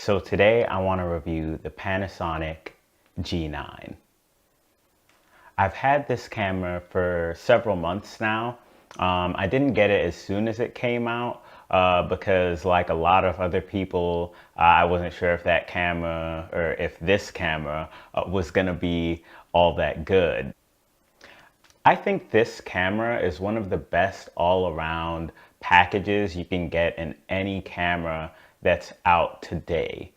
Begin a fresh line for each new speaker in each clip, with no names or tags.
So today I want to review the Panasonic G9. I've had this camera for several months now. I didn't get it as soon as it came out because like a lot of other people, I wasn't sure if that camera or if this camera was going to be all that good. I think this camera is one of the best all-around packages you can get in any camera that's out today.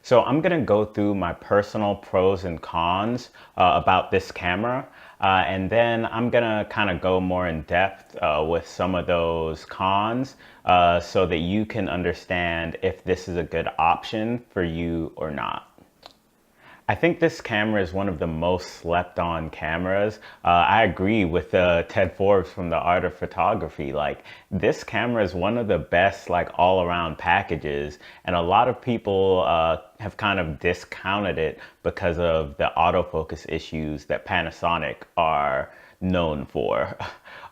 So I'm going to go through my personal pros and cons about this camera. And then I'm going to kind of go more in depth with some of those cons so that you can understand if this is a good option for you or not. I think this camera is one of the most slept on cameras. I agree with Ted Forbes from The Art of Photography. Like, this camera is one of the best like all around packages, and a lot of people have kind of discounted it because of the autofocus issues that Panasonic are known for.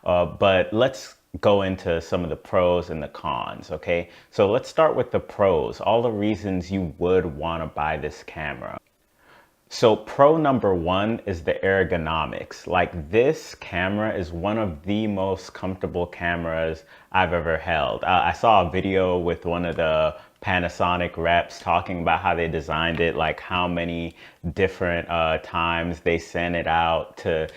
But let's go into some of the pros and the cons, okay? So let's start with the pros, all the reasons you would want to buy this camera. So pro number one is the ergonomics. Like, this camera is one of the most comfortable cameras I've ever held. I saw a video with one of the Panasonic reps talking about how they designed it, like how many different times they sent it out to,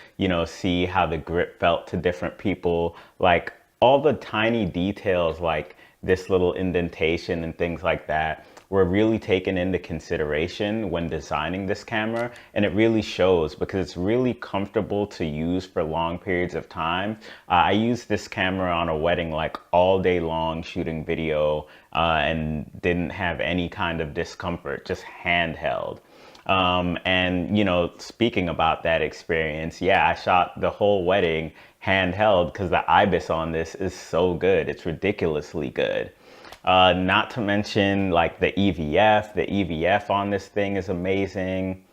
see how the grip felt to different people. Like, all the tiny details, like this little indentation and things like that, were really taken into consideration when designing this camera, and it really shows because it's really comfortable to use for long periods of time. I used this camera on a wedding like all day long shooting video and didn't have any kind of discomfort, just handheld. And speaking about that experience, yeah, I shot the whole wedding handheld because the IBIS on this is so good. It's ridiculously good. Not to mention like the EVF on this thing is amazing.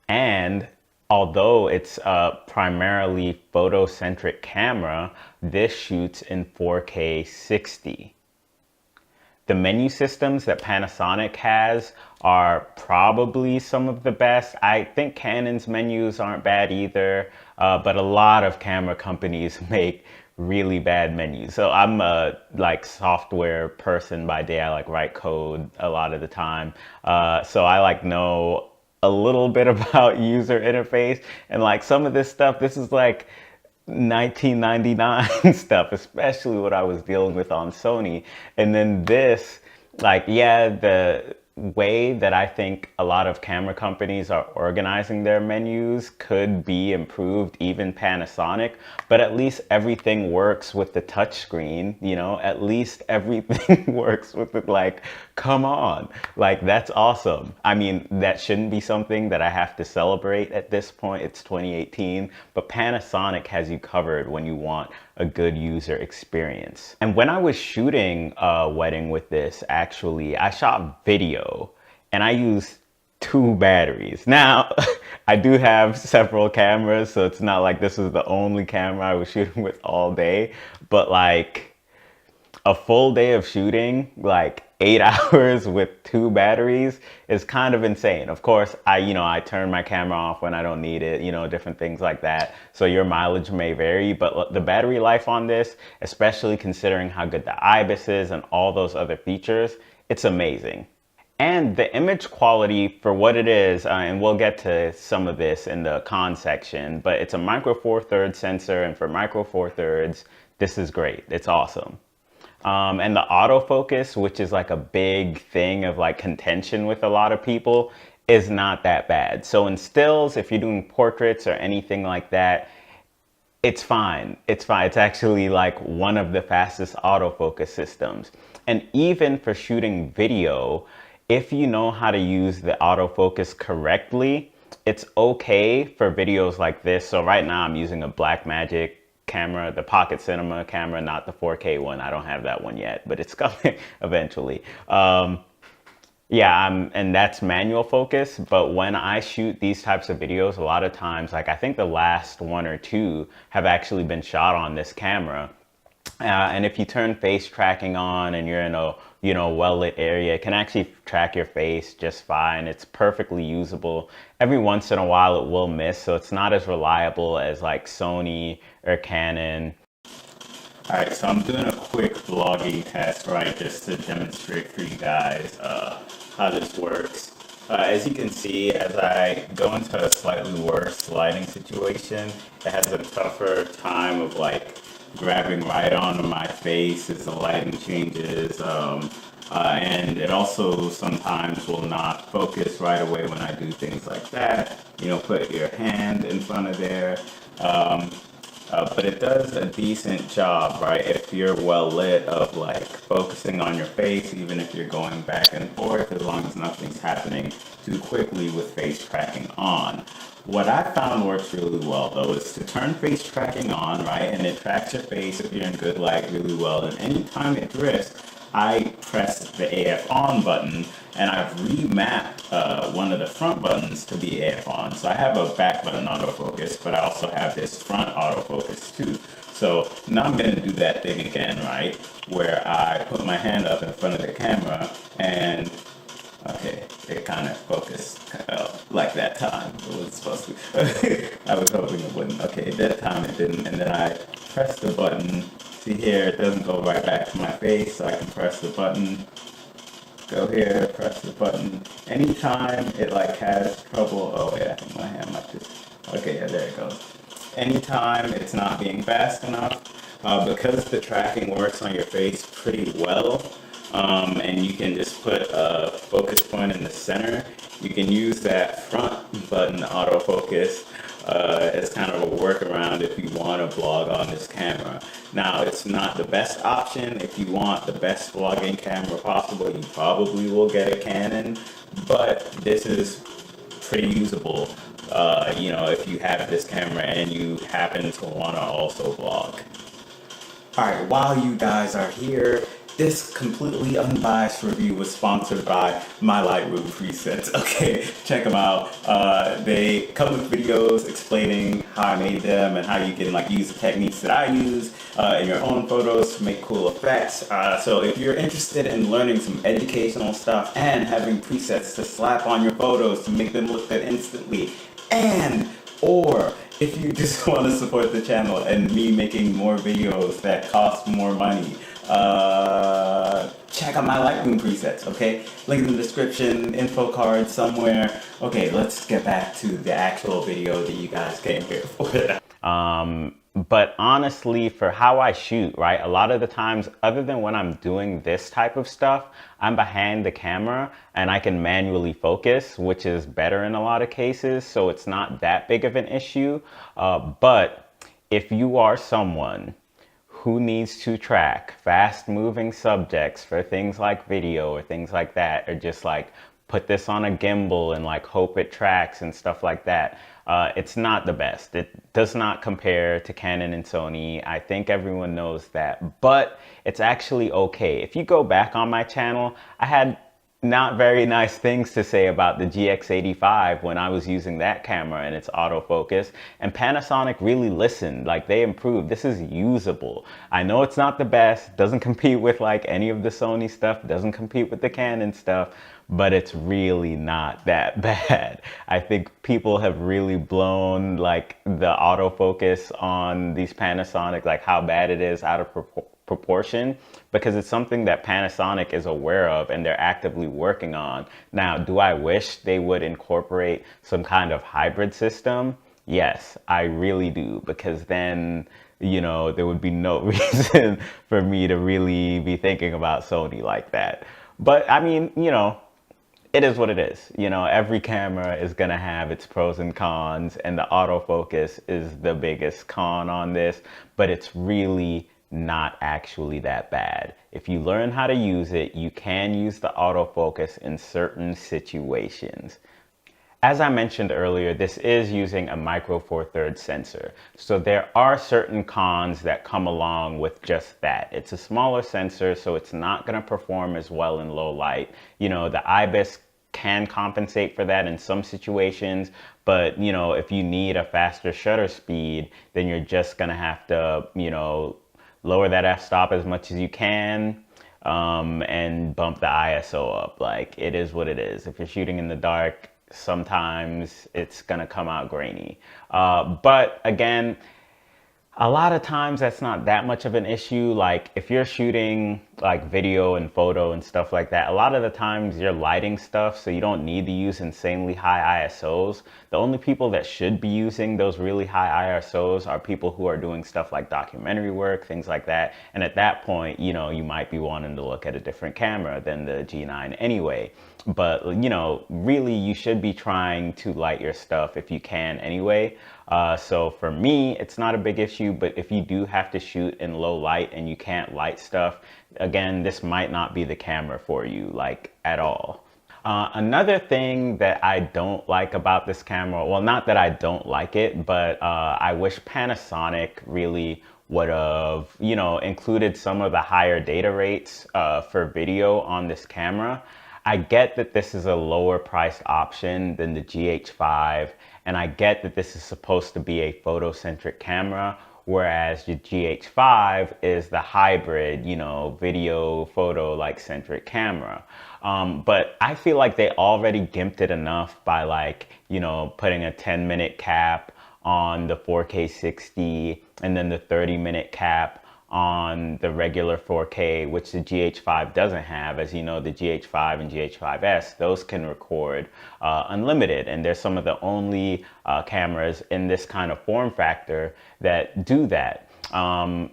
And although it's a primarily photocentric camera, this shoots in 4K 60. The menu systems that Panasonic has are probably some of the best. I think Canon's menus aren't bad either, but a lot of camera companies make really bad menus. So I'm a like software person by day. I like write code a lot of the time. So I like know a little bit about user interface, and like some of this stuff, this is like 1999 stuff, especially what I was dealing with on Sony. And then this, like, yeah, the way that I think a lot of camera companies are organizing their menus could be improved, even Panasonic, but at least everything works with the touchscreen, at least everything works with it. Like, come on, like, that's awesome. I mean, that shouldn't be something that I have to celebrate at this point. It's 2018, but Panasonic has you covered when you want a good user experience. And when I was shooting a wedding with this, actually, I shot video and I used 2 batteries. Now, I do have several cameras, so it's not like this was the only camera I was shooting with all day, but like a full day of shooting, like 8 hours with 2 batteries is kind of insane. Of course, I turn my camera off when I don't need it, different things like that. So your mileage may vary, but the battery life on this, especially considering how good the IBIS is and all those other features, it's amazing. And the image quality for what it is, and we'll get to some of this in the con section, but it's a micro four thirds sensor, and for micro four thirds, this is great. It's awesome. And the autofocus, which is like a big thing of like contention with a lot of people, is not that bad. So in stills, if you're doing portraits or anything like that, it's fine. It's fine. It's actually like one of the fastest autofocus systems. And even for shooting video, if you know how to use the autofocus correctly, it's okay for videos like this. So right now I'm using a Blackmagic camera, the Pocket Cinema camera, not the 4K one. I don't have that one yet, but it's coming eventually. And that's manual focus. But when I shoot these types of videos, a lot of times, like I think the last 1 or 2 have actually been shot on this camera. And if you turn face tracking on and you're in a well-lit area, it can actually track your face just fine. It's perfectly usable. Every once in a while it will miss, so it's not as reliable as like Sony or Canon. All right, so I'm doing a quick vlogging test, right, just to demonstrate for you guys how this works. As you can see, as I go into a slightly worse lighting situation, it has a tougher time of like grabbing right onto my face as the lighting changes. And it also sometimes will not focus right away when I do things like that. You know, put your hand in front of there. But it does a decent job, right? If you're well lit, of like focusing on your face, even if you're going back and forth, as long as nothing's happening too quickly with face tracking on. What I found works really well though is to turn face tracking on, right? And it tracks your face if you're in good light really well. And anytime it drifts, I press the AF on button, and I've remapped one of the front buttons to be AF on. So I have a back button autofocus, but I also have this front autofocus too. So now I'm going to do that thing again, right? Where I put my hand up in front of the camera and okay, it kind of focused like that time. It was supposed to. I was hoping it wouldn't. Okay, that time it didn't. And then I pressed the button. See here, it doesn't go right back to my face, so I can press the button. Go here, press the button. Anytime it like has trouble. Oh wait, I think my hand might just. Okay, yeah, there it goes. Anytime it's not being fast enough, because the tracking works on your face pretty well. And you can just put a focus point in the center. You can use that front button autofocus as kind of a workaround if you want to vlog on this camera. Now, it's not the best option. If you want the best vlogging camera possible, you probably will get a Canon, but this is pretty usable, you know, if you have this camera and you happen to want to also vlog. Alright, while you guys are here, this completely unbiased review was sponsored by my Lightroom presets. Okay, check them out. They come with videos explaining how I made them and how you can like use the techniques that I use in your own photos to make cool effects. So if you're interested in learning some educational stuff and having presets to slap on your photos to make them look good instantly, or if you just want to support the channel and me making more videos that cost more money, check out my Lightroom presets, okay? Link in the description, info card somewhere. Okay, let's get back to the actual video that you guys came here for. But honestly, for how I shoot, right, a lot of the times, other than when I'm doing this type of stuff, I'm behind the camera and I can manually focus, which is better in a lot of cases, so it's not that big of an issue. But if you are someone who needs to track fast-moving subjects for things like video or things like that, or just like put this on a gimbal and like hope it tracks and stuff like that, it's not the best. It does not compare to Canon and Sony. I think everyone knows that, but it's actually okay. If you go back on my channel, I had not very nice things to say about the GX85 when I was using that camera and its autofocus, and Panasonic really listened. Like, they improved. This is usable. I know it's not the best, doesn't compete with like any of the Sony stuff, doesn't compete with the Canon stuff, but it's really not that bad. I think people have really blown like the autofocus on these Panasonic, like how bad it is, out of proportion, because it's something that Panasonic is aware of and they're actively working on. Now, do I wish they would incorporate some kind of hybrid system? Yes, I really do, because then, you know, there would be no reason for me to really be thinking about Sony like that. But I mean, you know, it is what it is. You know, every camera is gonna have its pros and cons, and the autofocus is the biggest con on this, but it's really not actually that bad. If you learn how to use it, you can use the autofocus in certain situations. As I mentioned earlier, this is using a micro four thirds sensor. So there are certain cons that come along with just that. It's a smaller sensor, so it's not gonna perform as well in low light. You know, the IBIS can compensate for that in some situations, but you know, if you need a faster shutter speed, then you're just gonna have to, you know, lower that f-stop as much as you can, and bump the ISO up. Like, it is what it is. If you're shooting in the dark, sometimes it's gonna come out grainy. But again, a lot of times that's not that much of an issue. Like if you're shooting like video and photo and stuff like that, a lot of the times you're lighting stuff, so you don't need to use insanely high ISOs. The only people that should be using those really high ISOs are people who are doing stuff like documentary work, things like that. And at that point, you know, you might be wanting to look at a different camera than the G9 anyway. But, you know, really you should be trying to light your stuff if you can anyway. So for me, it's not a big issue, but if you do have to shoot in low light and you can't light stuff, again, this might not be the camera for you, like, at all. Another thing that I don't like about this camera, well, not that I don't like it, but I wish Panasonic really would have, you know, included some of the higher data rates for video on this camera. I get that this is a lower priced option than the GH5, and I get that this is supposed to be a photocentric camera, whereas the GH5 is the hybrid, you know, video photo like centric camera. But I feel like they already gimped it enough by, like, you know, putting a 10-minute cap on the 4K 60 and then the 30-minute cap on the regular 4K, which the GH5 doesn't have. As you know, the GH5 and GH5S, those can record unlimited, and they're some of the only cameras in this kind of form factor that do that.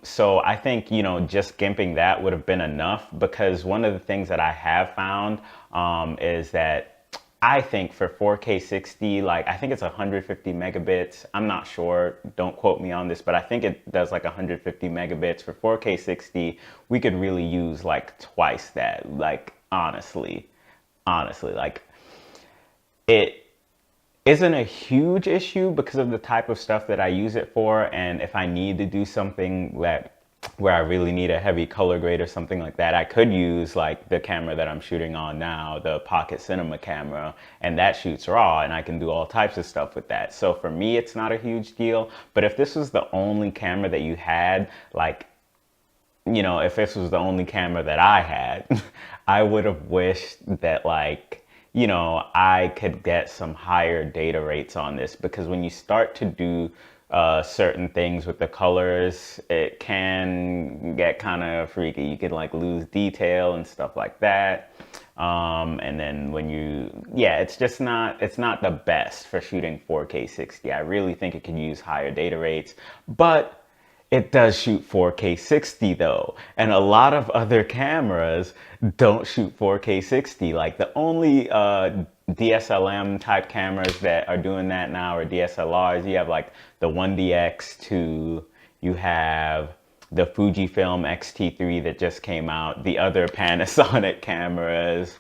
So I think, you know, just gimping that would have been enough, because one of the things that I have found is that I think for 4K 60, like, I think it's 150 megabits. I'm not sure, don't quote me on this, but I think it does like 150 megabits. For 4K 60, we could really use like twice that. Like, honestly, like, it isn't a huge issue because of the type of stuff that I use it for. And if I need to do something where I really need a heavy color grade or something like that, I could use like the camera that I'm shooting on now, the Pocket Cinema camera, and that shoots RAW, and I can do all types of stuff with that. So for me, it's not a huge deal. But if this was the only camera that you had, like, you know, if this was the only camera that I had, I would have wished that, like, you know, I could get some higher data rates on this, because when you start to do certain things with the colors, it can get kind of freaky. You can like lose detail and stuff like that. And then when it's just not, it's not the best for shooting 4K 60. I really think it could use higher data rates, but it does shoot 4K 60 though. And a lot of other cameras don't shoot 4K 60. Like the only DSLM type cameras that are doing that now are DSLRs. You have like the 1DX2, you have the Fujifilm X-T3 that just came out, the other Panasonic cameras,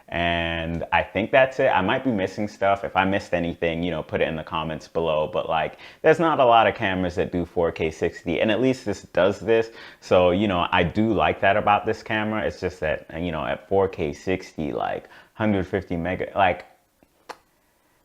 and I think that's it. I might be missing stuff. If I missed anything, you know, put it in the comments below. But like, there's not a lot of cameras that do 4K 60, and at least this does this. So, you know, I do like that about this camera. It's just that, you know, at 4K 60, like 150 mega, like,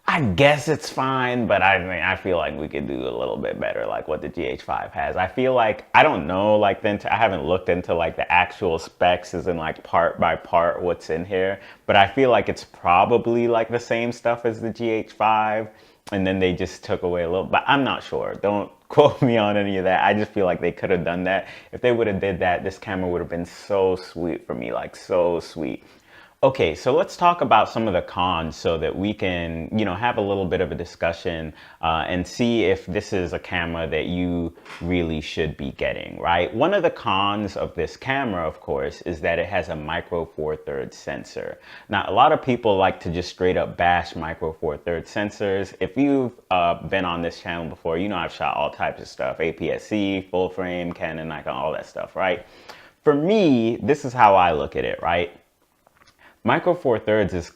I guess it's fine, but I mean, I feel like we could do a little bit better, like what the GH5 has. I feel like, I don't know, like, I haven't looked into like the actual specs as in like part by part what's in here, but I feel like it's probably like the same stuff as the GH5, and then they just took away a little, but I'm not sure. Don't quote me on any of that. I just feel like they could have done that. If they would have did that, this camera would have been so sweet for me, like so sweet. Okay, so let's talk about some of the cons so that we can, you know, have a little bit of a discussion and see if this is a camera that you really should be getting, right? One of the cons of this camera, of course, is that it has a micro four thirds sensor. Now, a lot of people like to just straight up bash micro four thirds sensors. If you've been on this channel before, you know I've shot all types of stuff, APS-C, full frame, Canon, Nikon, all that stuff, right? For me, this is how I look at it, right? Micro Four Thirds is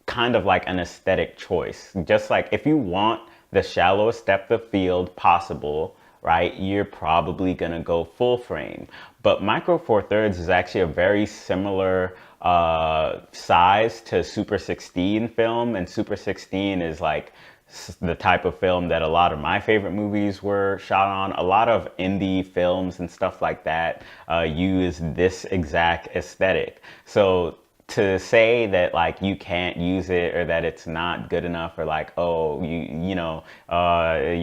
kind of like an aesthetic choice. Just like if you want the shallowest depth of field possible, right, you're probably gonna go full frame. But Micro Four Thirds is actually a very similar size to Super 16 film, and Super 16 is like the type of film that a lot of my favorite movies were shot on. A lot of indie films and stuff like that use this exact aesthetic. So to say that like you can't use it or that it's not good enough or like, oh, you're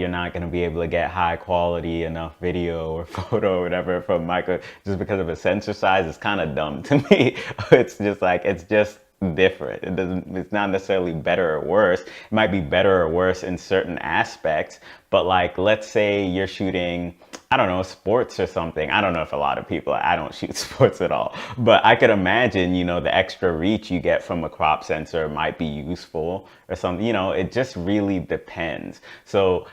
not going to be able to get high quality enough video or photo or whatever from micro just because of a sensor size is kind of dumb to me. It's just like, it's just different. It's not necessarily better or worse. It might be better or worse in certain aspects, but like, let's say you're shooting, I don't know, sports or something. I don't know if a lot of people, I don't shoot sports at all, but I could imagine, the extra reach you get from a crop sensor might be useful or something, it just really depends. So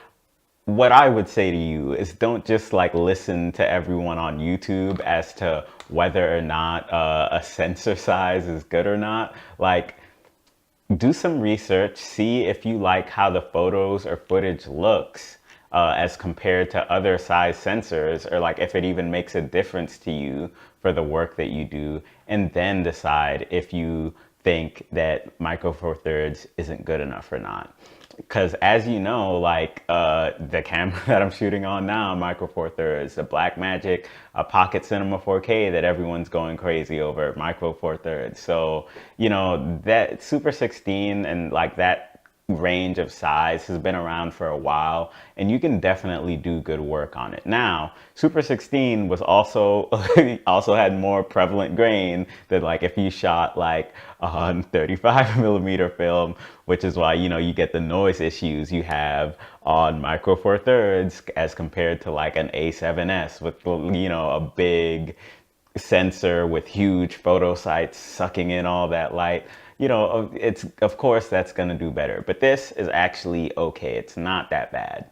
what I would say to you is don't just like listen to everyone on YouTube as to whether or not a sensor size is good or not. Like, do some research, see if you like how the photos or footage looks as compared to other size sensors, or like if it even makes a difference to you for the work that you do, and then decide if you think that Micro Four Thirds isn't good enough or not. Because as you know, like the camera that I'm shooting on now, Micro Four Thirds, the Blackmagic Pocket Cinema 4K that everyone's going crazy over, Micro Four Thirds. So, that Super 16 and like that range of size has been around for a while, and you can definitely do good work on it. Now, Super 16 was also also had more prevalent grain than like if you shot like on 35 millimeter film, which is why you get the noise issues you have on Micro Four Thirds as compared to like an A7S with a big sensor with huge photo sites sucking in all that light. It's, of course that's going to do better, but this is actually okay. It's not that bad.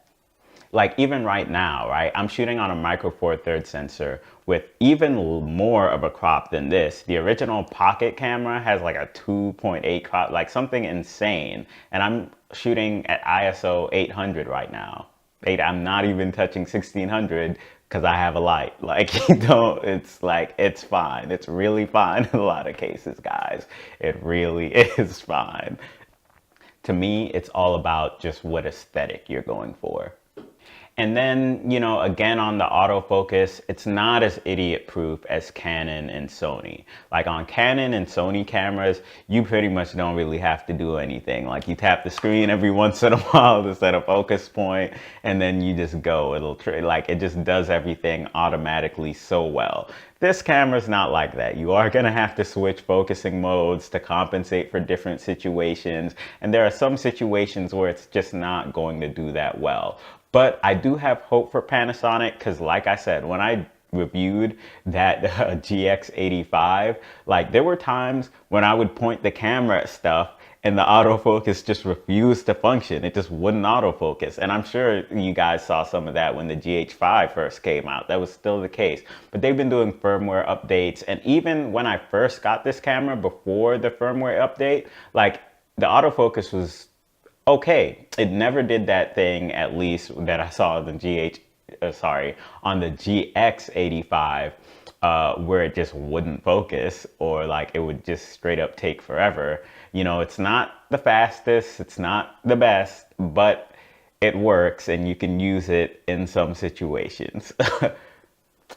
Like even right now, right, I'm shooting on a Micro Four Thirds sensor with even more of a crop than this. The original Pocket camera has like a 2.8 crop, like something insane. And I'm shooting at ISO 800 right now. I'm not even touching 1600 because I have a light. Like, it's fine. It's really fine in a lot of cases, guys. It really is fine. To me, it's all about just what aesthetic you're going for. And then, again, on the autofocus, it's not as idiot proof as Canon and Sony. Like on Canon and Sony cameras, you pretty much don't really have to do anything. Like you tap the screen every once in a while to set a focus point, and then you just go. It just does everything automatically so well. This camera's not like that. You are gonna have to switch focusing modes to compensate for different situations. And there are some situations where it's just not going to do that well. But I do have hope for Panasonic because, like I said, when I reviewed that GX85, like there were times when I would point the camera at stuff and the autofocus just refused to function. It just wouldn't autofocus. And I'm sure you guys saw some of that when the GH5 first came out. That was still the case. But they've been doing firmware updates. And even when I first got this camera before the firmware update, like the autofocus was okay. It never did that thing, at least that I saw on the on the GX85, where it just wouldn't focus or like it would just straight up take forever. It's not the fastest, it's not the best, but it works and you can use it in some situations.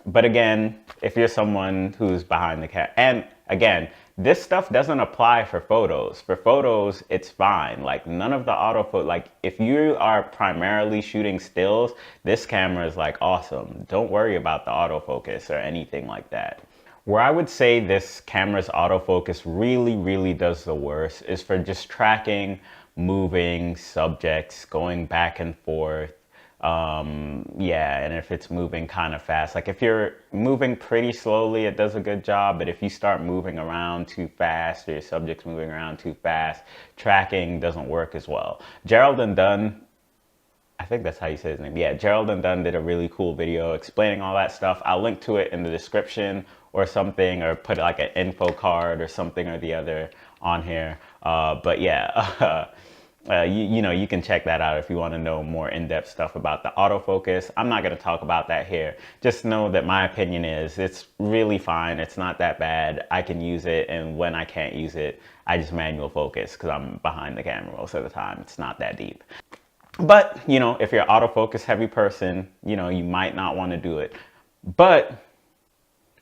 But again, if you're someone who's behind the camera, and again, this stuff doesn't apply for photos. For photos, it's fine. Like none of the autofocus, like if you are primarily shooting stills, this camera is like awesome. Don't worry about the autofocus or anything like that. Where I would say this camera's autofocus really, really does the worst is for just tracking moving subjects, going back and forth. And if it's moving kind of fast, like if you're moving pretty slowly, it does a good job. But if you start moving around too fast or your subject's moving around too fast, tracking doesn't work as well. Gerald and Dunn, I think that's how you say his name. Yeah, Gerald and Dunn did a really cool video explaining all that stuff. I'll link to it in the description or something, or put like an info card or something or the other on here. But yeah, you know, you can check that out if you want to know more in-depth stuff about the autofocus. I'm not going to talk about that here. Just know that my opinion is it's really fine. It's not that bad. I can use it, and when I can't use it, I just manual focus because I'm behind the camera most of the time. It's not that deep. But, you know, if you're an autofocus heavy person, you know, you might not want to do it. But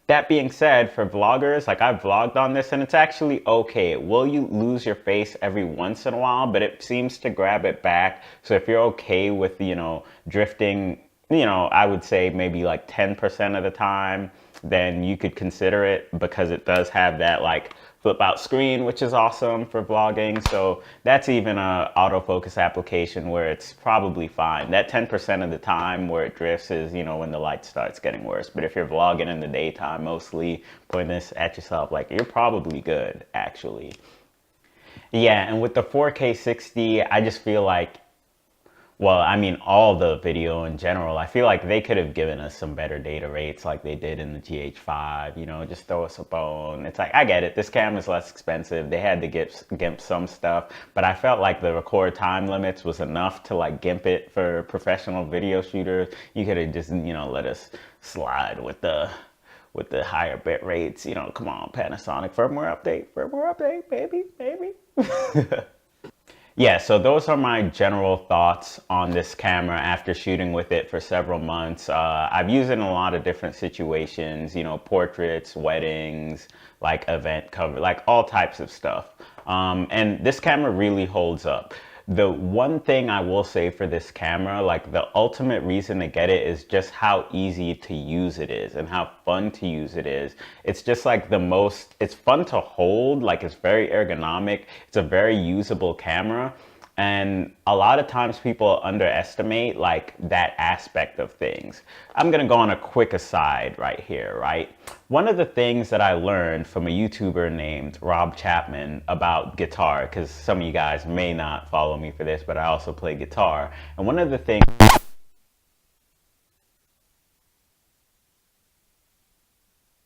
that being said, for vloggers, like I've vlogged on this and it's actually okay. Will you lose your face every once in a while, but it seems to grab it back. So if you're okay with, you know, drifting, you know, I would say maybe like 10% of the time, then you could consider it because it does have that like flip out screen, which is awesome for vlogging. So that's even a autofocus application where it's probably fine. That 10% of the time where it drifts is, you know, when the light starts getting worse. But if you're vlogging in the daytime, mostly pointing this at yourself, like you're probably good actually. Yeah, and with the 4K 60, I just feel like, well, I mean, all the video in general, I feel like they could have given us some better data rates like they did in the GH5, you know, just throw us a bone. It's like, I get it, this camera's less expensive. They had to gimp some stuff, but I felt like the record time limits was enough to like gimp it for professional video shooters. You could have just, you know, let us slide with the higher bit rates. You know, come on, Panasonic, firmware update, baby. Yeah, so those are my general thoughts on this camera after shooting with it for several months. I've used it in a lot of different situations, you know, portraits, weddings, like event cover, like all types of stuff. And this camera really holds up. The one thing I will say for this camera, like the ultimate reason to get it is just how easy to use it is and how fun to use it is. It's just like it's fun to hold, like it's very ergonomic. It's a very usable camera. And a lot of times people underestimate like that aspect of things. I'm gonna go on a quick aside right here, right? One of the things that I learned from a YouTuber named Rob Chapman about guitar, because some of you guys may not follow me for this, but I also play guitar. And one of the things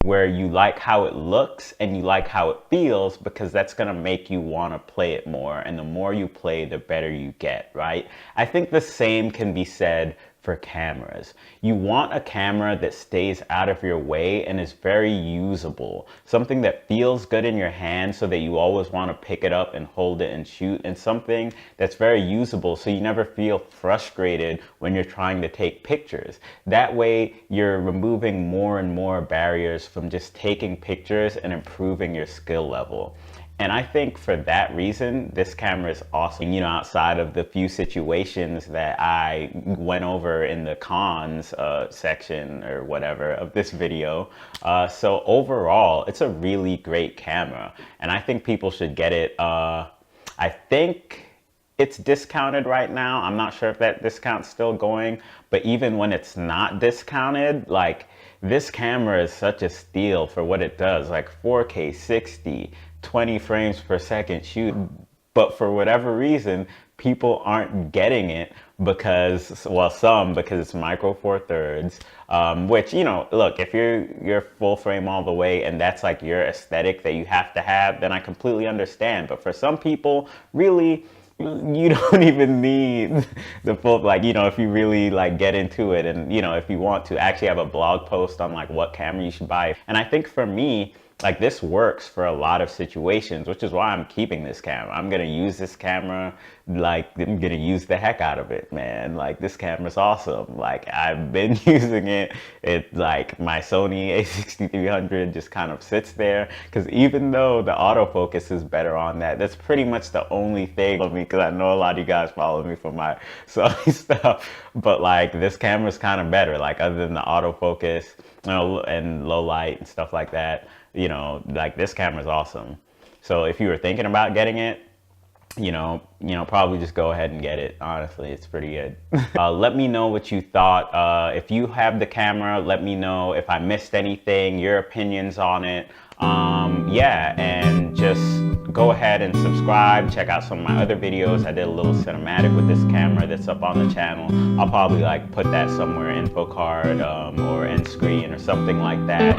where you like how it looks and you like how it feels, because that's going to make you want to play it more, and the more you play, the better you get, right? I think the same can be said for cameras. You want a camera that stays out of your way and is very usable, something that feels good in your hand so that you always want to pick it up and hold it and shoot, and something that's very usable so you never feel frustrated when you're trying to take pictures. That way you're removing more and more barriers from just taking pictures and improving your skill level. And I think for that reason, this camera is awesome. You know, outside of the few situations that I went over in the cons section or whatever of this video. So overall, it's a really great camera. And I think people should get it. I think it's discounted right now. I'm not sure if that discount's still going. But even when it's not discounted, like this camera is such a steal for what it does. Like 4K 60. 20 frames per second shoot, but for whatever reason people aren't getting it because, well, some because it's micro four thirds, which, you know, look, if you're full frame all the way and that's like your aesthetic that you have to have, then I completely understand. But for some people, really, you don't even need the full, like, you know, if you really like get into it, and, you know, if you want to actually have a blog post on like what camera you should buy. And I think for me, like this works for a lot of situations, which is why I'm keeping this camera. I'm gonna use this camera, like I'm gonna use the heck out of it, man. Like this camera's awesome. Like I've been using it. It like my Sony a6300 just kind of sits there, because even though the autofocus is better on that, that's pretty much the only thing of me, because I know a lot of you guys follow me for my Sony stuff, but like this camera's kind of better, like other than the autofocus, you know, and low light and stuff like that. You know, like this camera is awesome. So if you were thinking about getting it, you know, probably just go ahead and get it. Honestly, it's pretty good. Let me know what you thought. If you have the camera, let me know if I missed anything, your opinions on it. Yeah, and just go ahead and subscribe. Check out some of my other videos. I did a little cinematic with this camera that's up on the channel. I'll probably like put that somewhere, info card or end screen or something like that.